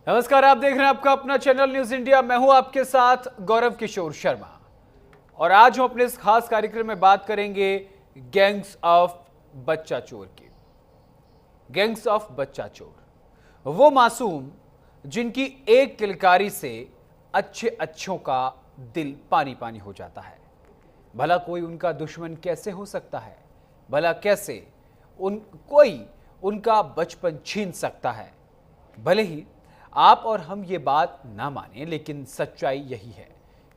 नमस्कार, आप देख रहे हैं आपका अपना चैनल न्यूज इंडिया। मैं हूं आपके साथ गौरव किशोर शर्मा और आज हम अपने इस खास कार्यक्रम में बात करेंगे गैंग्स ऑफ बच्चा चोर की। गैंग्स ऑफ बच्चा चोर, वो मासूम जिनकी एक किलकारी से अच्छों का दिल पानी पानी हो जाता है। भला कोई उनका दुश्मन कैसे हो सकता है? भला कैसे कोई उनका बचपन छीन सकता है? भले ही आप और हम ये बात ना माने, लेकिन सच्चाई यही है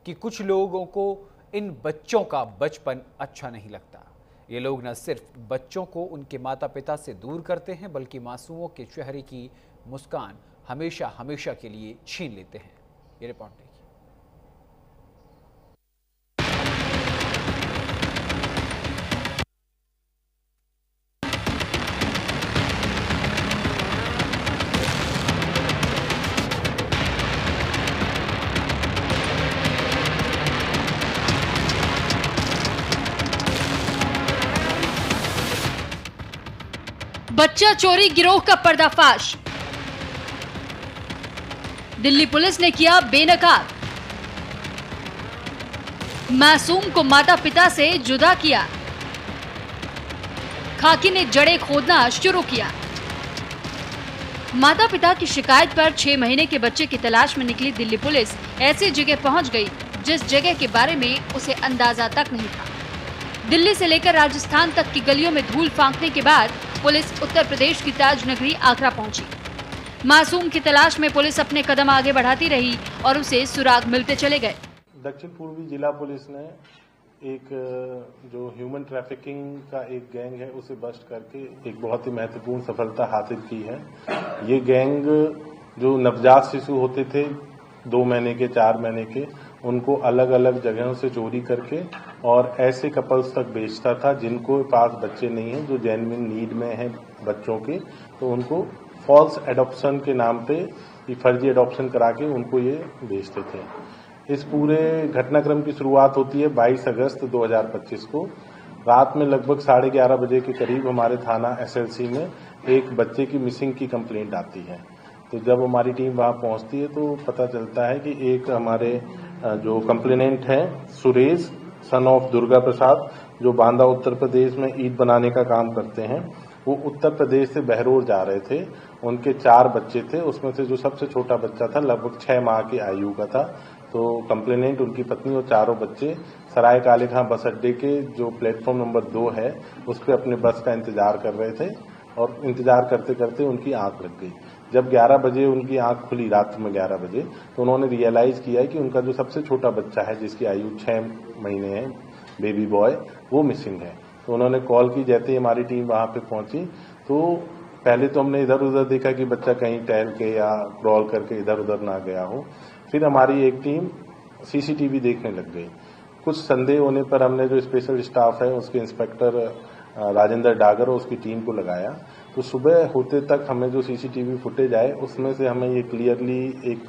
कि कुछ लोगों को इन बच्चों का बचपन अच्छा नहीं लगता। ये लोग न सिर्फ बच्चों को उनके माता पिता से दूर करते हैं, बल्कि मासूमों के चेहरे की मुस्कान हमेशा हमेशा के लिए छीन लेते हैं। ये रिपोर्ट देखिए। बच्चा चोरी गिरोह का पर्दाफाश। दिल्ली पुलिस ने किया बेनकाब, मासूम को माता पिता से जुदा किया। खाकी ने जड़ें खोदना शुरू किया। माता पिता की शिकायत पर 6 महीने के बच्चे की तलाश में निकली दिल्ली पुलिस ऐसी जगह पहुंच गई जिस जगह के बारे में उसे अंदाजा तक नहीं था। दिल्ली से लेकर राजस्थान तक की गलियों में धूल फांकने के बाद पुलिस उत्तर प्रदेश की ताज नगरी आगरा पहुंची। मासूम की तलाश में पुलिस अपने कदम आगे बढ़ाती रही और उसे सुराग मिलते चले गए। दक्षिण पूर्वी जिला पुलिस ने एक जो ह्यूमन ट्रैफिकिंग का एक गैंग है उसे बस्ट करके एक बहुत ही महत्वपूर्ण सफलता हासिल की है। ये गैंग जो नवजात शिशु होते थे 2 महीने के 4 महीने के, उनको अलग अलग जगहों से चोरी करके और ऐसे कपल्स तक बेचता था जिनको पास बच्चे नहीं हैं, जो जेन्युइन नीड में हैं बच्चों के, तो उनको फॉल्स एडॉप्शन के नाम पे फर्जी एडॉप्शन करा के उनको ये बेचते थे। इस पूरे घटनाक्रम की शुरुआत होती है 22 अगस्त 2025 को। रात में लगभग 11:30 बजे के करीब हमारे थाना SLC में एक बच्चे की मिसिंग की कंप्लेंट आती है। तो जब हमारी टीम वहां पहुंचती है तो पता चलता है कि एक हमारे जो कंप्लेनेंट है सुरेश सन ऑफ दुर्गा प्रसाद, जो बांदा उत्तर प्रदेश में ईंट बनाने का काम करते हैं, वो उत्तर प्रदेश से बहरोड जा रहे थे। उनके 4 बच्चे थे, उसमें से जो सबसे छोटा बच्चा था लगभग 6 माह की आयु का था। तो कंप्लेनेंट, उनकी पत्नी और चारों बच्चे सराय काले खां बस अड्डे के जो प्लेटफॉर्म नंबर 2 है उस पर अपने बस का इंतजार कर रहे थे और इंतजार करते करते उनकी आंख लग गई। जब 11 बजे उनकी आंख खुली, रात में 11 बजे, तो उन्होंने रियलाइज किया कि उनका जो सबसे छोटा बच्चा है जिसकी आयु 6 महीने है, बेबी बॉय, वो मिसिंग है। तो उन्होंने कॉल की। जैसे ही हमारी टीम वहां पे पहुंची तो पहले तो हमने इधर उधर देखा कि बच्चा कहीं टहल के या क्रॉल करके इधर उधर ना गया हो। फिर हमारी एक टीम CCTV देखने लग गई। कुछ संदेह होने पर हमने जो स्पेशल स्टाफ है उसके इंस्पेक्टर राजेंद्र डागर और उसकी टीम को लगाया। तो सुबह होते तक हमें जो CCTV फुटेज आए उसमें से हमें ये क्लियरली एक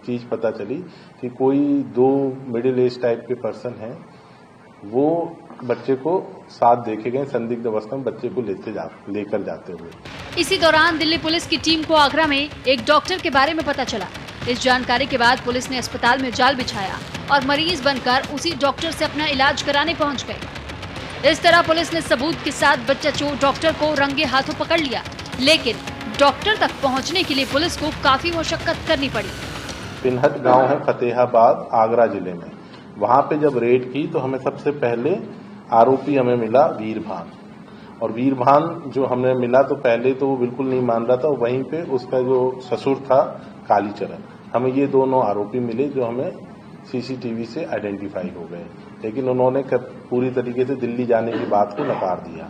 चीज पता चली कि कोई 2 मिडिल एज टाइप के पर्सन हैं, वो बच्चे को साथ देखे गए संदिग्ध अवस्था में बच्चे को लेकर जाते हुए। इसी दौरान दिल्ली पुलिस की टीम को आगरा में एक डॉक्टर के बारे में पता चला। इस जानकारी के बाद पुलिस ने अस्पताल में जाल बिछाया और मरीज बनकर उसी डॉक्टर से अपना इलाज कराने पहुंच गए। इस तरह पुलिस ने सबूत के साथ बच्चा चोर डॉक्टर को रंगे हाथों पकड़ लिया, लेकिन डॉक्टर तक पहुंचने के लिए पुलिस को काफी मुशक्कत करनी पड़ी। पिनहट गांव है फतेहाबाद, आगरा जिले में। वहां पे जब रेड की तो हमें सबसे पहले आरोपी हमें मिला वीरभान। और वीरभान जो हमें मिला तो पहले तो वो बिल्कुल नहीं मान रहा था। वहीं पे उसका जो ससुर था कालीचरण, हमें ये दोनों आरोपी मिले जो हमें CCTV से आइडेंटिफाई हो गए। लेकिन उन्होंने पूरी तरीके से दिल्ली जाने की बात को नकार दिया।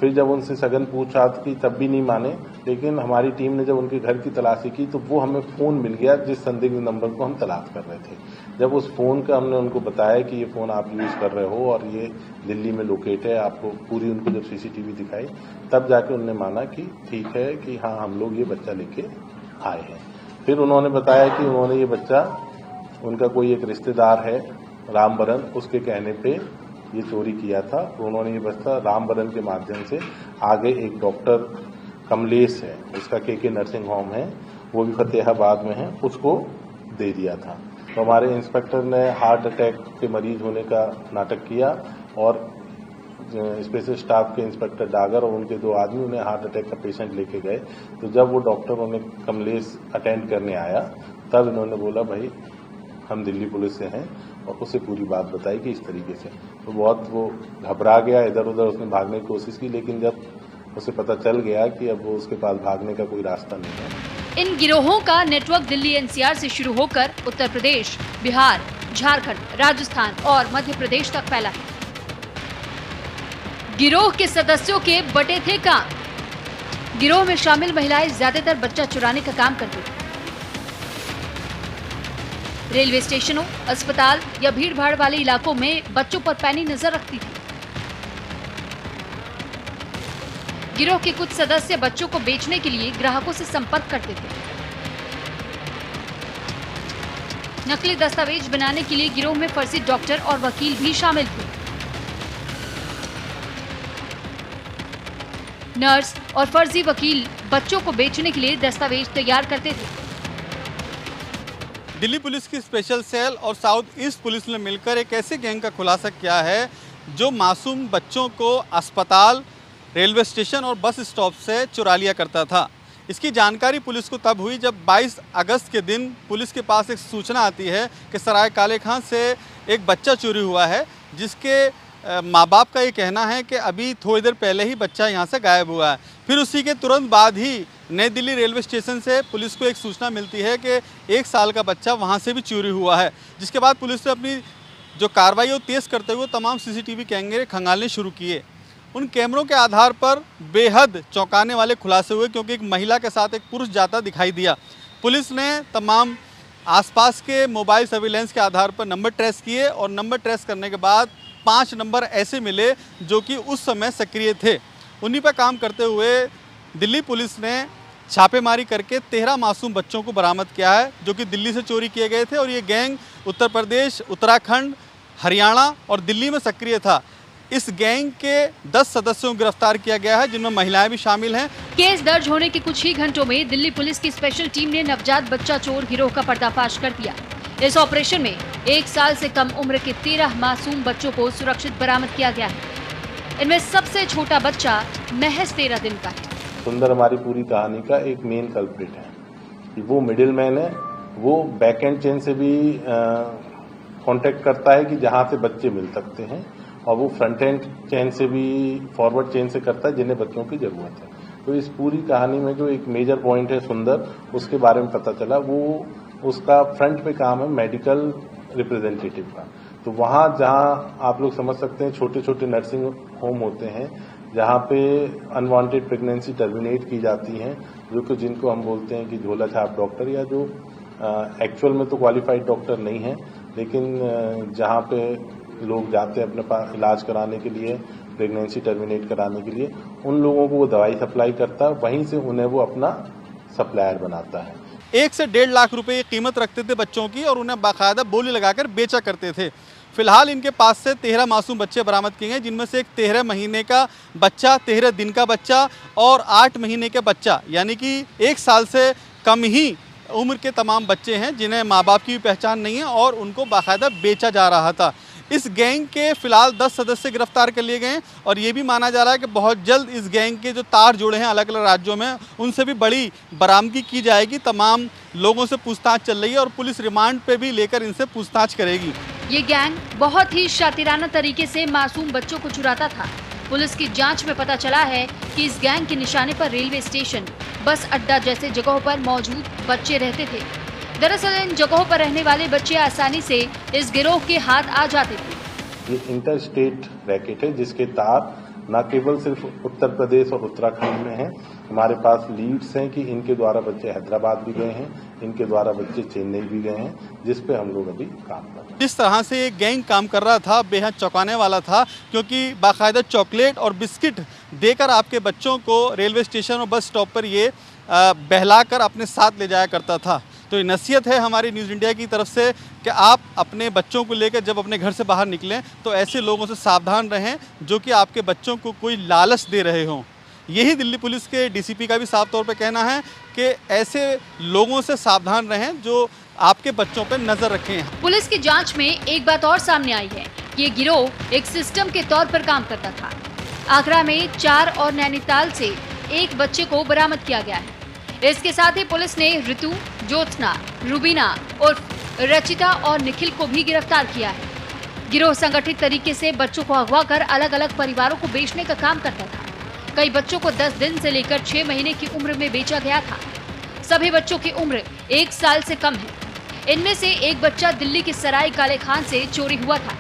फिर जब उनसे सघन पूछताछ की तब भी नहीं माने। लेकिन हमारी टीम ने जब उनके घर की तलाशी की तो वो हमें फोन मिल गया जिस संदिग्ध नंबर को हम तलाश कर रहे थे। जब उस फोन का हमने उनको बताया कि ये फोन आप यूज कर रहे हो और ये दिल्ली में लोकेट है, आपको पूरी उनको जब CCTV दिखाई तब जाके उन्होंने माना कि ठीक है कि हाँ हम लोग ये बच्चा लेके आए हैं। फिर उन्होंने बताया कि उन्होंने ये बच्चा, उनका कोई एक रिश्तेदार है रामबरन, उसके कहने पे ये चोरी किया था। तो उन्होंने ये बच्चा रामबरन के माध्यम से आगे एक डॉक्टर कमलेश है, उसका KK नर्सिंग होम है, वो भी फतेहाबाद में है, उसको दे दिया था। तो हमारे इंस्पेक्टर ने हार्ट अटैक के मरीज होने का नाटक किया और स्पेशल स्टाफ के इंस्पेक्टर डागर और उनके 2 आदमी उन्हें हार्ट अटैक का पेशेंट लेके गए। तो जब वो डॉक्टर उन्हें कमलेश अटेंड करने आया तब इन्होंने बोला भाई हम दिल्ली पुलिस से हैं और उसे पूरी बात बताई कि इस तरीके से। तो बहुत वो घबरा गया, इधर उधर उसने भागने की कोशिश की, लेकिन जब उसे पता चल गया कि अब वो उसके पास भागने का कोई रास्ता नहीं है। इन गिरोहों का नेटवर्क दिल्ली एनसीआर से शुरू होकर उत्तर प्रदेश, बिहार, झारखंड, राजस्थान और मध्य प्रदेश तक फैला है। गिरोह के सदस्यों के बटे थे काम। गिरोह में शामिल महिलाएं ज्यादातर बच्चा चुराने का काम करती थी। रेलवे स्टेशनों, अस्पताल या भीड़ भाड़ वाले इलाकों में बच्चों पर पैनी नजर रखती थी। गिरोह के कुछ सदस्य बच्चों को बेचने के लिए ग्राहकों से संपर्क करते थे। नकली दस्तावेज बनाने के लिए गिरोह में फर्जी डॉक्टर और वकील भी शामिल थे। नर्स और फर्जी वकील बच्चों को बेचने के लिए दस्तावेज तैयार करते थे। दिल्ली पुलिस की स्पेशल सेल और साउथ ईस्ट पुलिस ने मिलकर एक ऐसे गैंग का खुलासा किया है जो मासूम बच्चों को अस्पताल, रेलवे स्टेशन और बस स्टॉप से चुरा लिया करता था। इसकी जानकारी पुलिस को तब हुई जब 22 अगस्त के दिन पुलिस के पास एक सूचना आती है कि सराय काले खां से एक बच्चा चोरी हुआ है, जिसके माँ बाप का ये कहना है कि अभी थोड़ी देर पहले ही बच्चा यहाँ से गायब हुआ है। फिर उसी के तुरंत बाद ही नई दिल्ली रेलवे स्टेशन से पुलिस को एक सूचना मिलती है कि 1 साल का बच्चा वहाँ से भी चोरी हुआ है, जिसके बाद पुलिस ने अपनी जो कार्रवाई है वो तेज़ करते हुए तमाम CCTV कैमरे खंगालने शुरू किए। उन कैमरों के आधार पर बेहद चौंकाने वाले खुलासे हुए, क्योंकि एक महिला के साथ एक पुरुष जाता दिखाई दिया। पुलिस ने तमाम आसपास के मोबाइल सर्विलेंस के आधार पर नंबर ट्रेस किए और नंबर ट्रेस करने के बाद 5 नंबर ऐसे मिले जो कि उस समय सक्रिय थे। उन्हीं पर काम करते हुए दिल्ली पुलिस ने छापेमारी करके 13 मासूम बच्चों को बरामद किया है, जो कि दिल्ली से चोरी किए गए थे और ये गैंग उत्तर प्रदेश, उत्तराखंड, हरियाणा और दिल्ली में सक्रिय था। इस गैंग के 10 सदस्यों को गिरफ्तार किया गया है, जिनमें महिलाएं भी शामिल हैं। केस दर्ज होने के कुछ ही घंटों में दिल्ली पुलिस की स्पेशल टीम ने नवजात बच्चा चोर गिरोह का पर्दाफाश कर दिया। इस ऑपरेशन में 1 साल से कम उम्र के 13 मासूम बच्चों को सुरक्षित बरामद किया गया है। इनमें सबसे छोटा बच्चा महज 13 दिन का है। सुंदर हमारी पूरी कहानी का एक मेन कल्प्रिट है। वो मिडिल मैन है, वो बैक एंड चेन से भी कांटेक्ट करता है कि जहां से बच्चे मिल सकते हैं, और वो फ्रंट एंड चेन से भी, फॉरवर्ड चेन से करता है जिन्हें बच्चों की जरूरत है। तो इस पूरी कहानी में जो एक मेजर पॉइंट है सुंदर, उसके बारे में पता चला। वो उसका फ्रंट पे काम है मेडिकल रिप्रेजेंटेटिव का। तो वहाँ जहाँ आप लोग समझ सकते हैं छोटे छोटे नर्सिंग होम होते हैं जहाँ पे अनवांटेड प्रेगनेंसी टर्मिनेट की जाती हैं, जो कि जिनको हम बोलते हैं कि झोला छाप डॉक्टर, या जो एक्चुअल में तो क्वालिफाइड डॉक्टर नहीं है, लेकिन जहाँ पे लोग जाते हैं अपने पास इलाज कराने के लिए, प्रेगनेंसी टर्मिनेट कराने के लिए, उन लोगों को वो दवाई सप्लाई करता है, वहीं से उन्हें वो अपना सप्लायर बनाता है। 1 से 1.5 लाख रुपए की कीमत रखते थे बच्चों की और उन्हें बाकायदा बोली लगाकर बेचा करते थे। फिलहाल इनके पास से 13 मासूम बच्चे बरामद किए गए, जिनमें से एक 13 महीने का बच्चा, 13 दिन का बच्चा और 8 महीने का बच्चा, यानी कि 1 साल से कम ही उम्र के तमाम बच्चे हैं जिन्हें माँ बाप की भी पहचान नहीं है और उनको बाकायदा बेचा जा रहा था। इस गैंग के फिलहाल 10 सदस्य गिरफ्तार कर लिए गए हैं और ये भी माना जा रहा है कि बहुत जल्द इस गैंग के जो तार जुड़े हैं अलग अलग राज्यों में, उनसे भी बड़ी बरामदगी की जाएगी। तमाम लोगों से पूछताछ चल रही है और पुलिस रिमांड पे भी लेकर इनसे पूछताछ करेगी। ये गैंग बहुत ही शातिराना तरीके से मासूम बच्चों को चुराता था। पुलिस की जांच में पता चला है कि इस गैंग के निशाने पर रेलवे स्टेशन, बस अड्डा जैसे जगहों पर मौजूद बच्चे रहते थे। दरअसल इन जगहों पर रहने वाले बच्चे आसानी से इस गिरोह के हाथ आ जाते थे। ये इंटर स्टेट रैकेट है जिसके तार न केवल सिर्फ उत्तर प्रदेश और उत्तराखंड में हैं, हमारे पास लीड्स हैं कि इनके द्वारा बच्चे हैदराबाद भी गए हैं, इनके द्वारा बच्चे चेन्नई भी गए हैं, जिस पे हम लोग अभी काम कर रहे हैं। जिस तरह से ये गैंग काम कर रहा था बेहद चौंकाने वाला था, क्योंकि बाकायदा चॉकलेट और बिस्किट देकर आपके बच्चों को रेलवे स्टेशन और बस स्टॉप पर ये बहलाकर अपने साथ ले जाया करता था। तो ये नसीहत है हमारी न्यूज़ इंडिया की तरफ से कि आप अपने बच्चों को लेकर जब अपने घर से बाहर निकलें तो ऐसे लोगों से सावधान रहें जो कि आपके बच्चों को कोई लालच दे रहे हों, यही दिल्ली पुलिस के डीसीपी का भी साफ तौर पे कहना है कि ऐसे लोगों से सावधान रहें जो आपके बच्चों पर नजर रखें। पुलिस की जांच में एक बात और सामने आई है कि ये गिरोह एक सिस्टम के तौर पर काम करता था। आगरा में 4 और नैनीताल से 1 बच्चे को बरामद किया गया है। इसके साथ ही पुलिस ने ऋतु, ज्योत्सना, रुबीना और रचिता और निखिल को भी गिरफ्तार किया है। गिरोह संगठित तरीके से बच्चों को अगवा कर अलग अलग परिवारों को बेचने का काम करता था। कई बच्चों को 10 दिन से लेकर 6 महीने की उम्र में बेचा गया था। सभी बच्चों की उम्र 1 साल से कम है। इनमें से एक बच्चा दिल्ली के सराय काले खान से चोरी हुआ था।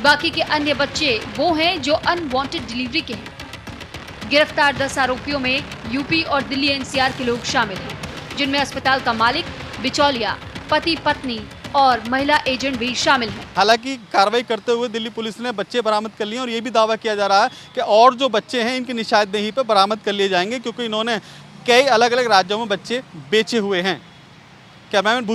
बाकी के अन्य बच्चे वो हैं जो अनवांटेड डिलीवरी के हैं। गिरफ्तार 10 आरोपियों में यूपी और दिल्ली एनसीआर के लोग शामिल हैं, जिनमें अस्पताल का मालिक, बिचौलिया, पति पत्नी और महिला एजेंट भी शामिल हैं। हालांकि कार्रवाई करते हुए दिल्ली पुलिस ने बच्चे बरामद कर लिए और ये भी दावा किया जा रहा है कि और जो बच्चे हैं इनकी निशानदेही पर बरामद कर लिए जाएंगे, क्योंकि इन्होंने कई अलग अलग राज्यों में बच्चे बेचे हुए हैं। कैमरामैन